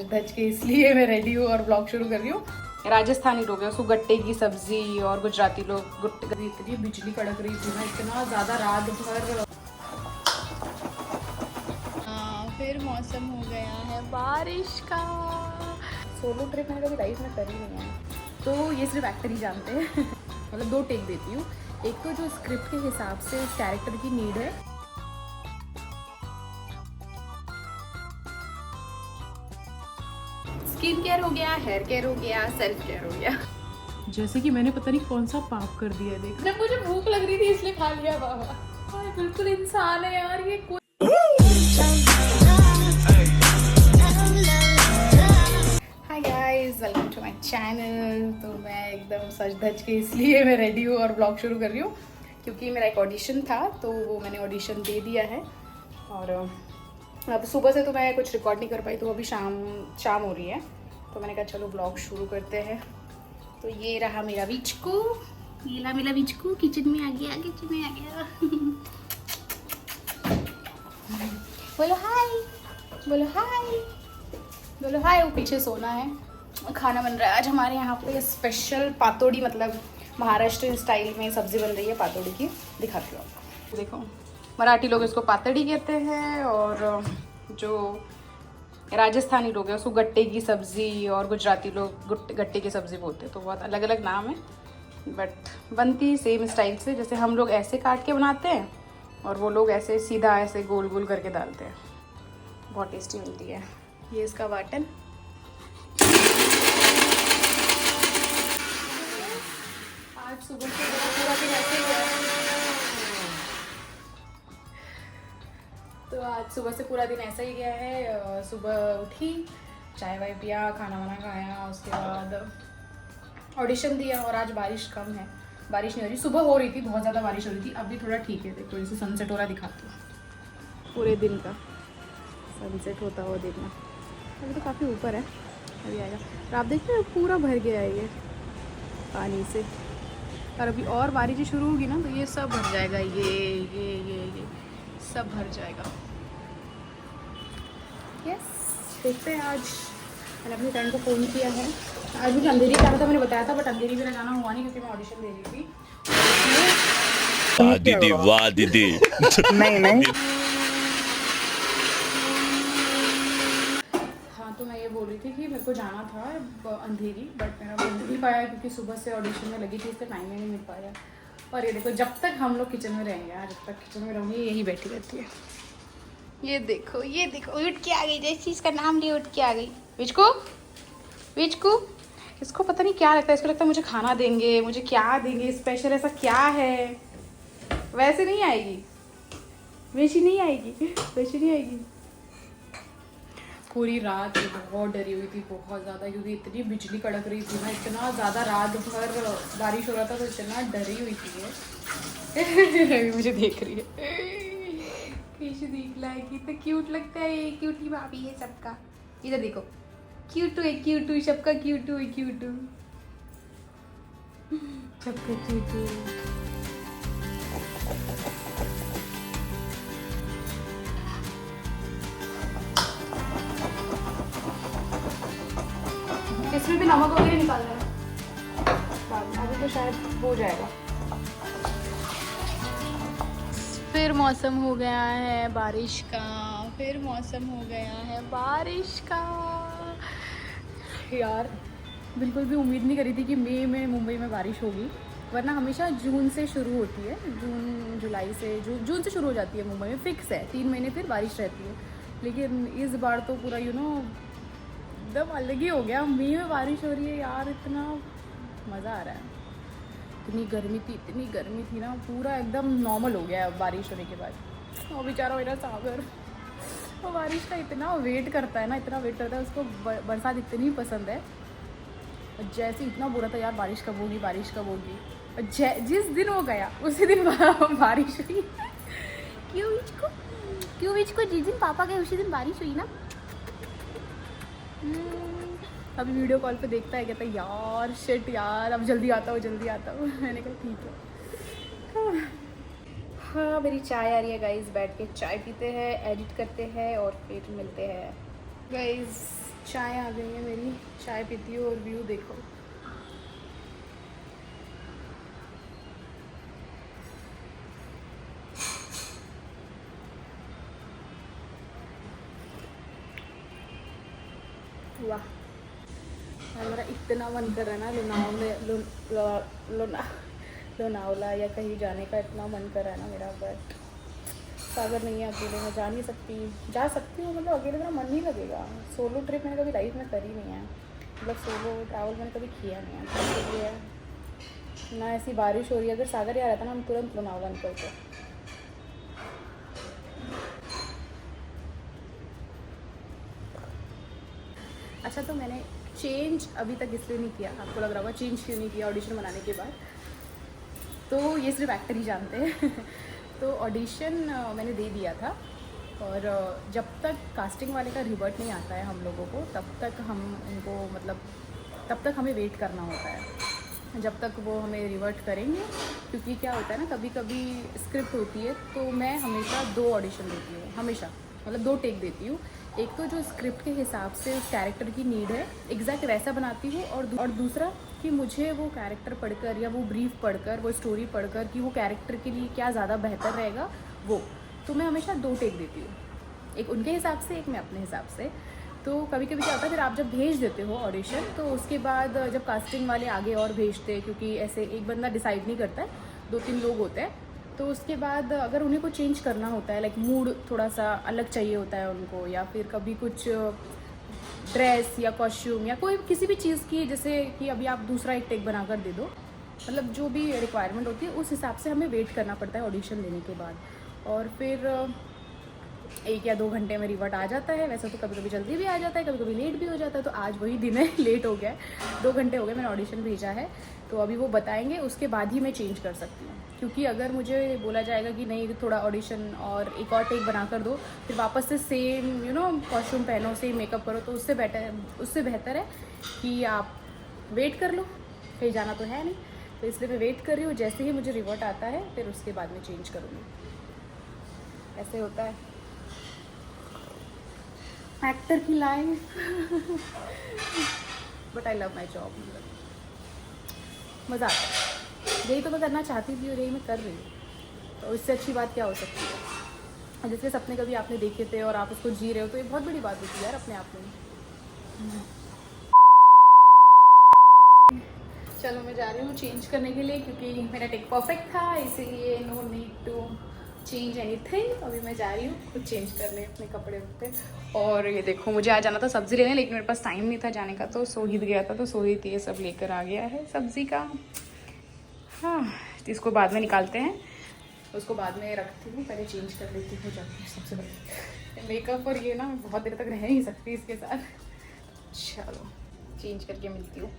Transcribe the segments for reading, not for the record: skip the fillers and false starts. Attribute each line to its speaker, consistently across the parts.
Speaker 1: धज के इसलिए मैं रेडी हूँ और ब्लॉग शुरू कर रही हूँ। राजस्थानी लोग हैं उसको गट्टे की सब्जी, और गुजराती लोग गुट्टे। इतनी बिजली कड़क रही थी ना, इतना ज़्यादा रात भर।
Speaker 2: फिर मौसम हो गया है बारिश का।
Speaker 1: सोलो ट्रिप मैंने कभी लाइफ में करी नहीं है, तो ये सिर्फ एक्टर ही जानते हैं। मतलब 2 टेक देती हूँ, एक तो जो स्क्रिप्ट के हिसाब से उस कैरेक्टर की नीड है। स्किन केयर हो गया, हेयर केयर हो गया, सेल्फ केयर हो गया। जैसे कि मैंने पता नहीं कौन सा पाप कर दिया। देख, जब मुझे भूख लग रही थी इसलिए खा लिया बाबा। बिल्कुल इंसान है यार ये। कोई hi guys, welcome to my channel. तो मैं एकदम सज धज के इसलिए मैं रेडी हूँ और ब्लॉग शुरू कर रही हूँ, क्योंकि मेरा एक ऑडिशन था, तो वो मैंने ऑडिशन दे दिया है। और अब सुबह से तो मैं कुछ रिकॉर्ड नहीं कर पाई, तो अभी शाम हो रही है, तो मैंने कहा चलो ब्लॉग शुरू करते हैं। तो ये रहा मेरा विचकू, ये रहा मेरा विचकू, किचन में आ गया। बोलो हाय, बोलो हाय, बोलो हाय। वो पीछे सोना है। खाना बन रहा है आज हमारे यहाँ पे स्पेशल पातोड़ी, मतलब महाराष्ट्र स्टाइल में सब्जी बन रही है पातोड़ी की। दिखाती हूँ आपको। देखो, मराठी लोग इसको पातड़ी कहते हैं, और जो राजस्थानी लोग हैं उसको गट्टे की सब्ज़ी, और गुजराती लोग गट्टे की सब्ज़ी बोलते हैं। तो बहुत अलग अलग नाम है, बट बनती सेम स्टाइल से। जैसे हम लोग ऐसे काट के बनाते हैं, और वो लोग ऐसे सीधा ऐसे गोल गोल करके डालते हैं। बहुत टेस्टी बनती है। ये इसका वाटन। आज सुबह से पूरा दिन ऐसे ही गया। तो आज सुबह से पूरा दिन ऐसा ही गया है। सुबह उठी, चाय वाय पिया, खाना वाना खाया, उसके बाद ऑडिशन दिया। और आज बारिश कम है, बारिश नहीं हो रही। सुबह हो रही थी, बहुत ज़्यादा बारिश हो रही थी, अभी थोड़ा ठीक है। देखो जैसे सनसेट हो रहा, दिखाती हूँ पूरे दिन का सनसेट होता हुआ देखना। अभी तो काफ़ी ऊपर है, अभी आएगा। और आप देखिए पूरा भर गया है ये पानी से, और अभी और बारिश शुरू होगी ना, तो ये सब भर जाएगा। ये सब भर जाएगा। यस, देखते हैं। आज मैंने अपनी फ्रेंड को फ़ोन किया है। आज मुझे अंधेरी जाना था, मैंने बताया था, बट अंधेरी मेरा जाना हुआ नहीं, क्योंकि मैं ऑडिशन दे रही थी।
Speaker 3: वाह दीदी, वाह दीदी। नहीं
Speaker 1: हाँ, तो मैं ये बोल रही थी कि मेरे को जाना था अंधेरी, बट मेरा मिल नहीं पाया, क्योंकि सुबह से ऑडिशन में लगी थी, इससे टाइम ही नहीं मिल पाया। और ये देखो, जब तक हम लोग किचन में रहेंगे, जब तक किचन में रहूँगी, यही बैठी रहती है। ये देखो उठ के आ गई, जैसे इसका नाम लिया उठ के आ गई। विचकू इसको पता नहीं क्या लगता है, इसको लगता है मुझे खाना देंगे, मुझे क्या देंगे स्पेशल, ऐसा क्या है। वैसे नहीं आएगी, वैसी नहीं आएगी। पूरी रात बहुत डरी हुई थी, बहुत ज़्यादा, क्योंकि इतनी बिजली कड़क रही थी ना, इतना ज़्यादा रात भर बारिश हो रहा था, तो इतना डरी हुई थी ये। मुझे देख रही है, कैसे देख रहा है, कितना क्यूट लगता है ये। क्यूटी भाभी है सबका। इधर देखो, क्यूटू सबका, क्यूटू सबका क्यूटू। इसमें भी नमक वगैरह निकाल देना, अभी तो शायद हो जाएगा।
Speaker 2: फिर मौसम हो गया है बारिश का।
Speaker 1: यार बिल्कुल भी उम्मीद नहीं करी थी कि मई में मुंबई में बारिश होगी, वरना हमेशा जून से शुरू होती है। जुलाई से जून से शुरू हो जाती है मुंबई में, फिक्स है। 3 महीने फिर बारिश रहती है। लेकिन इस बार तो पूरा एकदम अलग ही हो गया। मई में बारिश हो रही है यार, इतना मज़ा आ रहा है। इतनी गर्मी थी ना, पूरा एकदम नॉर्मल हो गया बारिश होने के बाद। और बेचारा मेरा सागर, वो बारिश का इतना वेट करता है, उसको बरसात इतनी पसंद है। और जैसे इतना बुरा था यार, बारिश कब होगी। और जिस दिन वो गया उसी दिन बारिश हुई। क्यों विचको जिस दिन पापा गए उसी दिन बारिश हुई ना। अभी वीडियो कॉल पे देखता है, कहता है यार शिट यार, अब जल्दी आता हूँ। मैंने कहा ठीक है। हाँ, मेरी चाय आ रही है गाइस, बैठ के चाय पीते हैं, एडिट करते हैं, और फिर मिलते हैं गाइस। चाय आ गई है मेरी, चाय पीती हूँ और व्यू देखो। वाह, हमारा इतना मन कर रहा है ना लोनावला या कहीं जाने का, इतना मन कर रहा है ना मेरा, बट सागर नहीं है, अकेले मैं जा नहीं सकती। जा सकती हूँ मतलब अकेले मेरा मन नहीं लगेगा। सोलो ट्रिप मैंने कभी लाइफ में करी नहीं है, मतलब सोलो ट्रैवल मैंने कभी किया नहीं है, तो इसलिए ना ऐसी बारिश हो रही है। अगर सागर यहाँ रहता ना, हम तुरंत लोनावला निकलते। अच्छा, तो मैंने चेंज अभी तक इसलिए नहीं किया, आपको लग रहा होगा चेंज क्यों नहीं किया ऑडिशन बनाने के बाद, तो ये सिर्फ एक्टर ही जानते हैं। तो ऑडिशन मैंने दे दिया था, और जब तक कास्टिंग वाले का रिवर्ट नहीं आता है हम लोगों को, तब तक हम उनको मतलब तब तक हमें वेट करना होता है, जब तक वो हमें रिवर्ट करेंगे। क्योंकि क्या होता है ना, कभी कभी स्क्रिप्ट होती है, तो मैं हमेशा 2 ऑडिशन देती हूँ, हमेशा मतलब 2 टेक देती हूँ। एक तो जो स्क्रिप्ट के हिसाब से उस कैरेक्टर की नीड है एग्जैक्ट वैसा बनाती हूँ, और दूसरा कि मुझे वो कैरेक्टर पढ़कर या वो ब्रीफ पढ़कर, वो स्टोरी पढ़कर कि वो कैरेक्टर के लिए क्या ज़्यादा बेहतर रहेगा वो, तो मैं हमेशा 2 टेक देती हूँ, एक उनके हिसाब से, एक मैं अपने हिसाब से। तो कभी कभी क्या होता है, फिर आप जब भेज देते हो ऑडिशन, तो उसके बाद जब कास्टिंग वाले आगे और भेजते हैं, क्योंकि ऐसे एक बंदा डिसाइड नहीं करता है, 2-3 लोग होते हैं, तो उसके बाद अगर उन्हें कुछ चेंज करना होता है, लाइक मूड थोड़ा सा अलग चाहिए होता है उनको, या फिर कभी कुछ ड्रेस या कॉस्ट्यूम या कोई किसी भी चीज़ की, जैसे कि अभी आप दूसरा एक टेक बना कर दे दो, मतलब जो भी रिक्वायरमेंट होती है उस हिसाब से हमें वेट करना पड़ता है ऑडिशन देने के बाद। और फिर 1 या 2 घंटे में रिवर्ट आ जाता है। वैसे तो कभी कभी जल्दी भी आ जाता है, कभी कभी लेट भी हो जाता है, तो आज वही दिन है, लेट हो गया है, 2 घंटे हो गए मैंने ऑडिशन भेजा है, तो अभी वो बताएंगे, उसके बाद ही मैं चेंज कर सकती हूँ। क्योंकि अगर मुझे बोला जाएगा कि नहीं थोड़ा ऑडिशन और एक और टेक बना कर दो, फिर वापस से सेम कॉस्ट्यूम पहनो, सेम मेकअप करो, तो उससे बेहतर है कि आप वेट कर लो, कहीं जाना तो है नहीं, तो इसलिए मैं वेट कर रही हूँ। जैसे ही मुझे रिवर्ट आता है फिर उसके बाद मैं चेंज करूँगी, ऐसे होता है एक्टर की life. But I love my job, मज़ा आता है, यही तो मैं करना चाहती थी और यही मैं कर रही हूँ, तो इससे अच्छी बात क्या हो सकती है। जैसे सपने कभी आपने देखे थे और आप उसको जी रहे हो, तो ये बहुत बड़ी बात होती है यार अपने आप में। चलो मैं जा रही हूँ चेंज करने के लिए, क्योंकि मेरा टेक परफेक्ट था, इसीलिए no need to change anything. अभी मैं जा रही हूँ कुछ चेंज करने अपने कपड़े पे। और ये देखो, मुझे आज जाना था सब्ज़ी लेने, लेकिन मेरे पास टाइम नहीं था जाने का, तो सोहित गया था, तो सोहित ये सब लेकर आ गया है सब्ज़ी का। हाँ, तो इसको बाद में निकालते हैं, उसको बाद में रखती हूँ, पहले चेंज कर लेती हूँ जाके। सबसे पहले मेकअप, और ये ना बहुत देर तक रह नहीं सकती इसके साथ। चलो चेंज करके मिलती हूँ।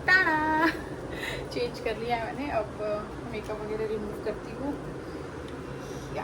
Speaker 1: टाड़ा, चेंज कर लिया है मैंने, अब मेकअप वगैरह रिमूव करती हूँ। या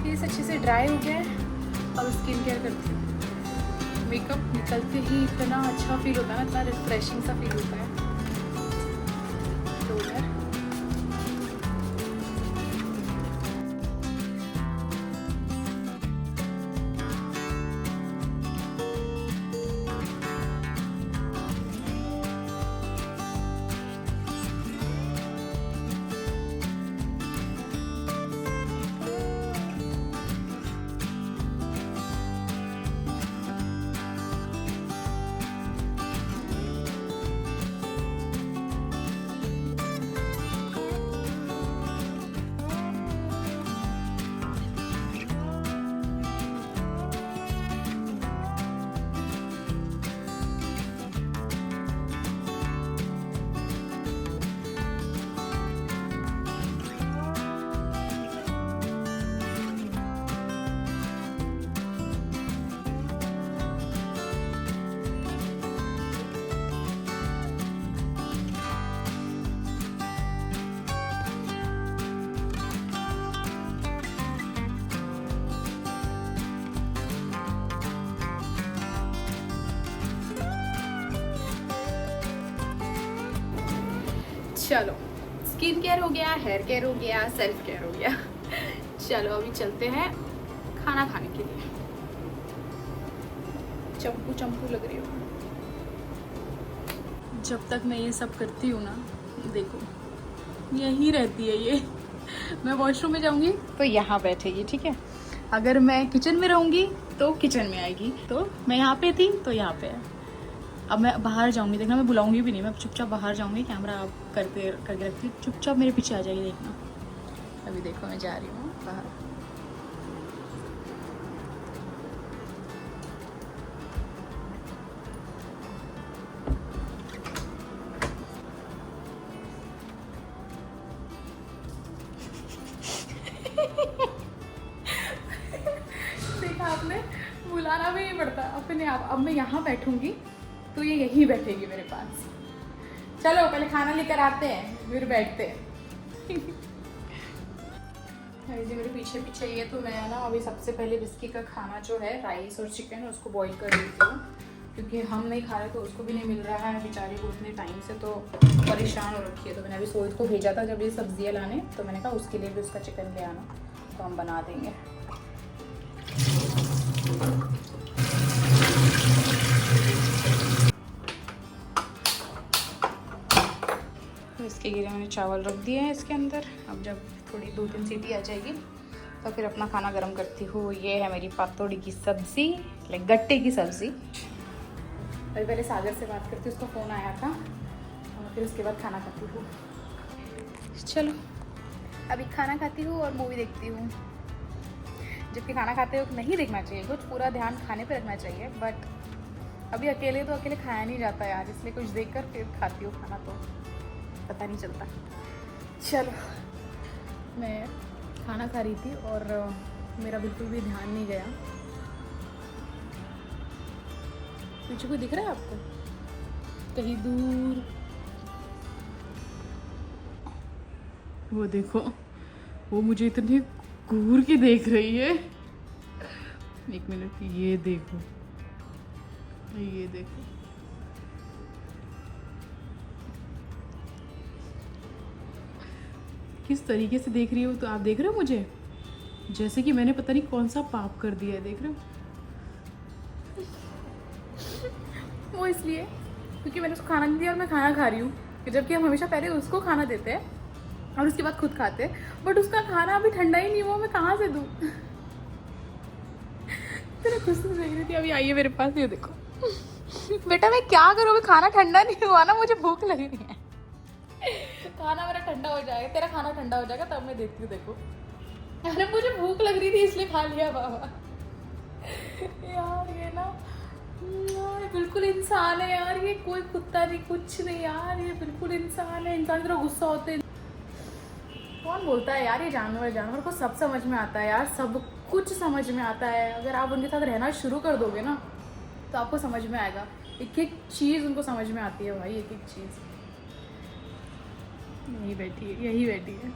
Speaker 1: फेस अच्छे से ड्राई हो गया है, अब स्किन केयर करती हूँ। मेकअप निकलते ही इतना अच्छा फील होता है ना, इतना रिफ्रेशिंग सा फील होता है। टोनर चलो, स्किन केयर हो गया, हेयर केयर हो गया, सेल्फ केयर हो गया। चलो अभी चलते हैं खाना खाने के लिए। चंपू चंपू लग रही हो। जब तक मैं ये सब करती हूँ ना, देखो यहीं रहती है ये। मैं वॉशरूम में जाऊँगी तो यहाँ बैठेगी, ठीक है। अगर मैं किचन में रहूँगी तो किचन में आएगी, तो मैं यहाँ पे थी तो यहाँ पे है। अब मैं बाहर जाऊँगी, देखना मैं बुलाऊँगी भी नहीं, मैं चुपचाप बाहर जाऊँगी, कैमरा आप करके रखती हूँ, चुपचाप मेरे पीछे आ जाएगी, देखना। अभी देखो मैं जा रही हूँ बाहर। देखा आपने, बुलाना भी नहीं पड़ता अपने आप। अब मैं यहाँ बैठूंगी तो ये यहीं बैठेगी मेरे पास। चलो पहले खाना लेकर आते हैं फिर बैठते हैं। जी मेरे पीछे पीछे ये तो मैं ना अभी सबसे पहले बिस्की का खाना जो है राइस और चिकन उसको बॉईल कर देती हूँ, क्योंकि हम नहीं खा रहे तो उसको भी नहीं मिल रहा है बेचारी को इतने टाइम से, तो परेशान हो रखी है। तो मैंने अभी सोहित को भेजा था जब ये सब्जियाँ लाने, तो मैंने कहा उसके लिए भी उसका चिकन ले आना, तो हम बना देंगे। तो इसके लिए मैंने चावल रख दिए हैं इसके अंदर। अब जब थोड़ी 2-3 सीटी आ जाएगी तो फिर अपना खाना गर्म करती हूँ। ये है मेरी पातोड़ी की सब्ज़ी, लाइक गट्टे की सब्ज़ी। अभी पहले सागर से बात करती हूँ, उसका फ़ोन आया था, और फिर उसके बाद खाना खाती हूँ। चलो अभी खाना खाती हूँ और मूवी देखती हूँ। जबकि खाना खाते वक्त नहीं देखना चाहिए कुछ, पूरा ध्यान खाने पे रखना चाहिए, बट अभी अकेले तो अकेले खाया नहीं जाता यार, इसलिए कुछ देखकर फिर खाती हूँ खाना, तो पता नहीं चलता। चलो मैं खाना खा रही थी और मेरा बिल्कुल भी ध्यान नहीं गया। पीछे कोई दिख रहा है आपको कहीं दूर? वो देखो, वो मुझे इतनी घूर के देख रही है। एक मिनट, ये देखो, ये देखो, किस तरीके से देख रही हो। तो आप देख रहे हो मुझे जैसे कि मैंने पता नहीं कौन सा पाप कर दिया है, देख रहे हो? वो इसलिए क्योंकि मैंने उसको खाना नहीं दिया और मैं खाना खा रही हूँ, जबकि हम हमेशा पहले उसको खाना देते हैं और उसके बाद खुद खाते हैं, बट उसका खाना अभी ठंडा ही नहीं हुआ, मैं कहाँ से दूँ? तेरे खुश से देख रही थी, अभी आई है मेरे पास, ये देखो। बेटा मैं क्या करूँ, अभी खाना ठंडा नहीं हुआ ना, मुझे भूख लग रही है। खाना मेरा ठंडा हो जाएगा, तेरा खाना ठंडा हो जाएगा तब मैं देखती हूँ। देखो अरे मुझे भूख लग रही थी इसलिए खा लिया बाबा। यार ये ना यार बिल्कुल इंसान है यार, ये कोई कुत्ता नहीं, कुछ नहीं यार, ये बिल्कुल इंसान है। इंसान तरह गुस्सा होते हैं। कौन बोलता है यार ये जानवर को सब समझ में आता है यार, सब कुछ समझ में आता है। अगर आप उनके साथ रहना शुरू कर दोगे ना तो आपको समझ में आएगा, एक एक चीज़ उनको समझ में आती है भाई, एक एक चीज़। यही बैठी है, यही बैठी है।